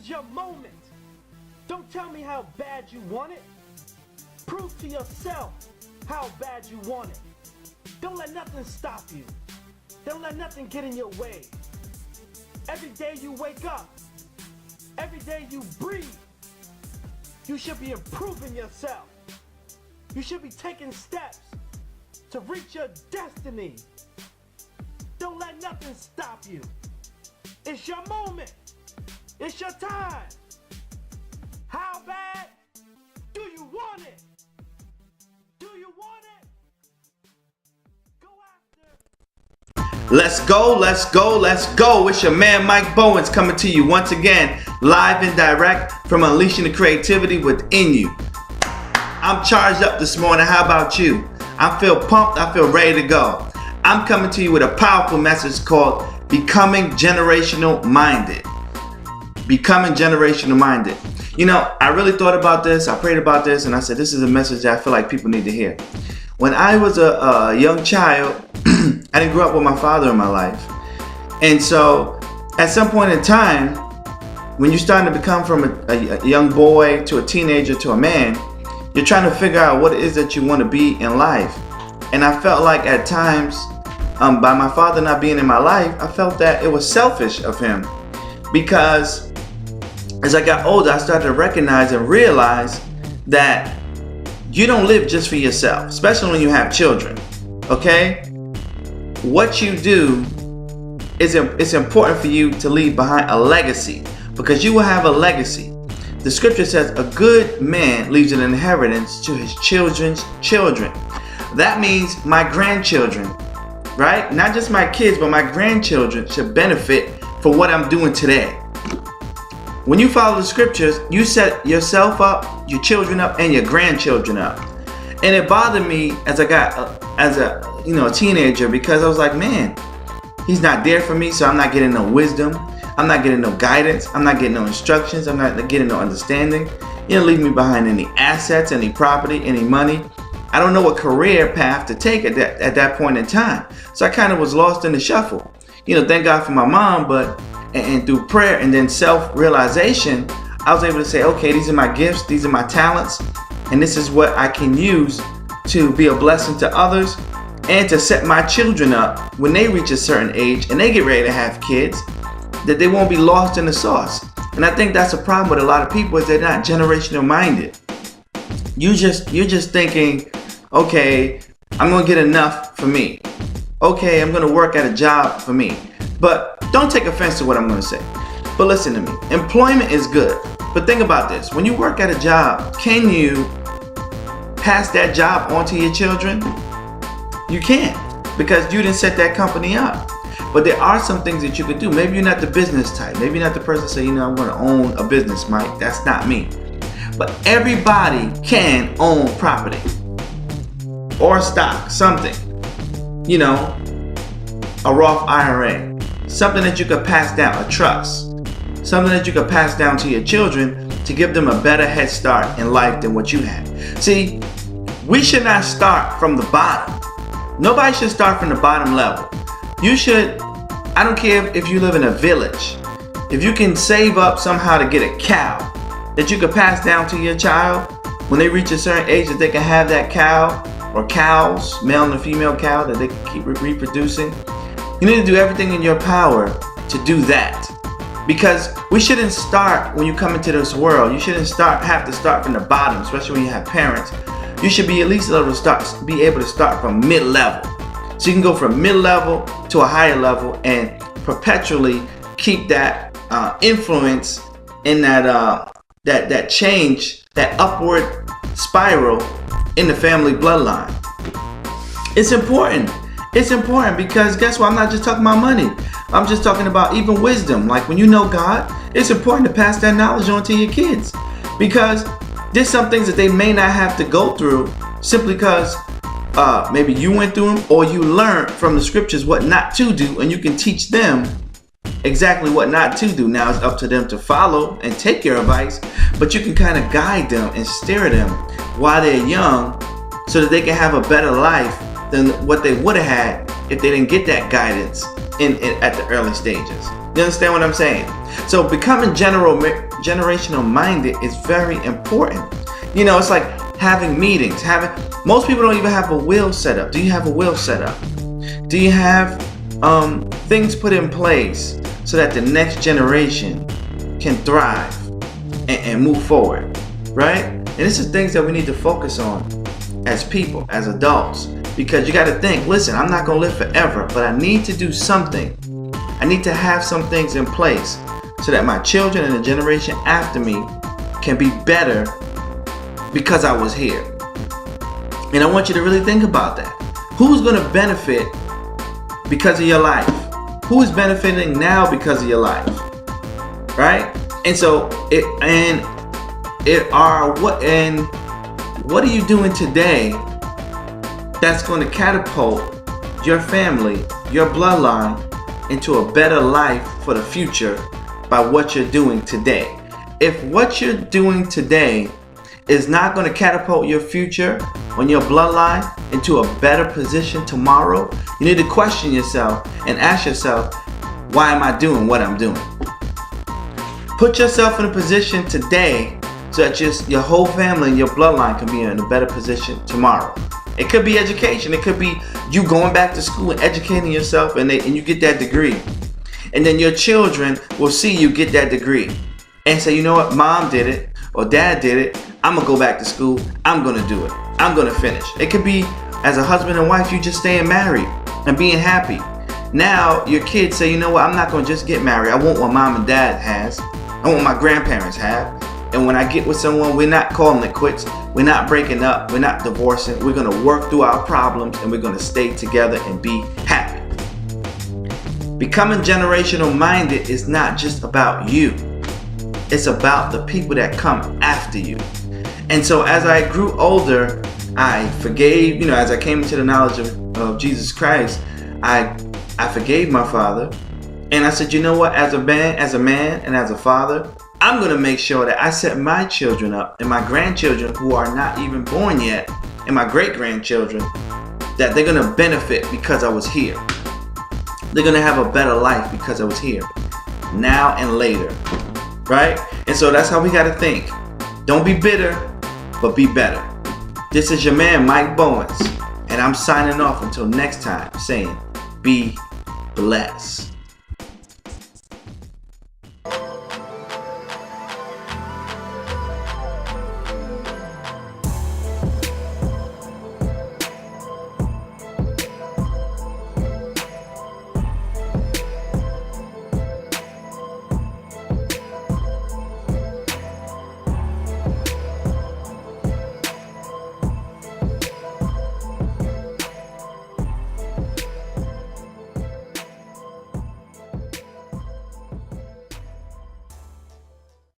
is your moment. Don't tell me how bad you want it. Prove to yourself how bad you want it. Don't let nothing stop you. Don't let nothing get in your way. Every day you wake up, every day you breathe, you should be improving yourself. You should be taking steps to reach your destiny. Don't let nothing stop you. It's your moment. It's your time. How bad do you want it? Do you want it? Go after. Let's go, let's go, let's go. It's your man Mike Bowens coming to you once again, live and direct from Unleashing the Creativity Within You. I'm charged up this morning. How about you? I feel pumped. I feel ready to go. I'm coming to you with a powerful message called Becoming Generational Minded. Becoming Generational Minded. You know, I really thought about this. I prayed about this, and I said, this is a message that I feel like people need to hear. When I was a young child, I didn't grow up with my father in my life. And so at some point in time, when you're starting to become from a young boy to a teenager to a man, you're trying to figure out what it is that you want to be in life. And I felt like at times, by my father not being in my life, I felt that it was selfish of him. Because as I got older, I started to recognize and realize that you don't live just for yourself, especially when you have children, okay? What you do it's important for you to leave behind a legacy, because you will have a legacy. The scripture says a good man leaves an inheritance to his children's children. That means my grandchildren, right? Not just my kids, but my grandchildren should benefit for what I'm doing today. When you follow the scriptures, you set yourself up, your children up, and your grandchildren up. And it bothered me as I got as a teenager, because I was like, man, he's not there for me, so I'm not getting no wisdom. I'm not getting no guidance. I'm not getting no instructions. I'm not getting no understanding. You don't leave me behind any assets, any property, any money. I don't know what career path to take at that point in time. So I kind of was lost in the shuffle. Thank God for my mom, and through prayer and then self-realization, I was able to say, okay, these are my gifts, these are my talents, and this is what I can use to be a blessing to others and to set my children up when they reach a certain age and they get ready to have kids, that they won't be lost in the sauce. And I think that's a problem with a lot of people, is they're not generational minded. You're just thinking, okay, I'm gonna get enough for me. Okay, I'm gonna work at a job for me. But don't take offense to what I'm gonna say. But listen to me. Employment is good. But think about this. When you work at a job, can you pass that job on to your children? You can't, because you didn't set that company up. But there are some things that you could do. Maybe you're not the business type. Maybe you're not the person that say, I'm gonna own a business, Mike. That's not me. But everybody can own property or stock, something. A Roth IRA, something that you could pass down, a trust, something that you could pass down to your children to give them a better head start in life than what you had. See, we should not start from the bottom. Nobody should start from the bottom level. You should, I don't care if you live in a village, if you can save up somehow to get a cow that you could pass down to your child when they reach a certain age, that they can have that cow or cows, male and female cow, that they can keep reproducing. You need to do everything in your power to do that. Because we shouldn't start, when you come into this world, you shouldn't have to start from the bottom, especially when you have parents. You should be at least able to start from mid-level. So you can go from mid-level to a higher level and perpetually keep that influence in that change, that upward spiral in the family bloodline. It's important. It's important because guess what? I'm not just talking about money. I'm just talking about even wisdom. Like when you know God, it's important to pass that knowledge on to your kids, because there's some things that they may not have to go through simply because maybe you went through them, or you learned from the scriptures what not to do, and you can teach them exactly what not to do. Now it's up to them to follow and take your advice, but you can kind of guide them and steer them while they're young so that they can have a better life than what they would have had if they didn't get that guidance at the early stages. You understand what I'm saying? So becoming generational minded is very important. You know, it's like having meetings. Most people don't even have a will set up. Do you have a will set up? Do you have things put in place so that the next generation can thrive and move forward, right? And this is things that we need to focus on as people, as adults, because you got to think, listen, I'm not going to live forever, but I need to do something. I need to have some things in place so that my children and the generation after me can be better because I was here. And I want you to really think about that. Who's going to benefit because of your life? Who is benefiting now because of your life? Right? And so what are you doing today that's going to catapult your family, your bloodline into a better life for the future by what you're doing today? If what you're doing today is not going to catapult your future on your bloodline into a better position tomorrow, you need to question yourself and ask yourself, why am I doing what I'm doing? Put yourself in a position today so that your whole family and your bloodline can be in a better position tomorrow. It could be education. It could be you going back to school and educating yourself and you get that degree. And then your children will see you get that degree and say, you know what, mom did it or dad did it. I'm going to go back to school. I'm going to do it. I'm going to finish. It could be as a husband and wife, you just staying married and being happy. Now your kids say, you know what, I'm not going to just get married. I want what mom and dad has. I want what my grandparents have. And when I get with someone, we're not calling it quits. We're not breaking up. We're not divorcing. We're going to work through our problems and we're going to stay together and be happy. Becoming generational minded is not just about you. It's about the people that come after you. And so as I grew older, I forgave, as I came into the knowledge of Jesus Christ, I forgave my father. And I said, you know what, as a man and as a father, I'm going to make sure that I set my children up and my grandchildren who are not even born yet and my great-grandchildren that they're going to benefit because I was here. They're going to have a better life because I was here now and later, right? And so that's how we got to think. Don't be bitter, but be better. This is your man, Mike Bowens, and I'm signing off until next time saying, be blessed.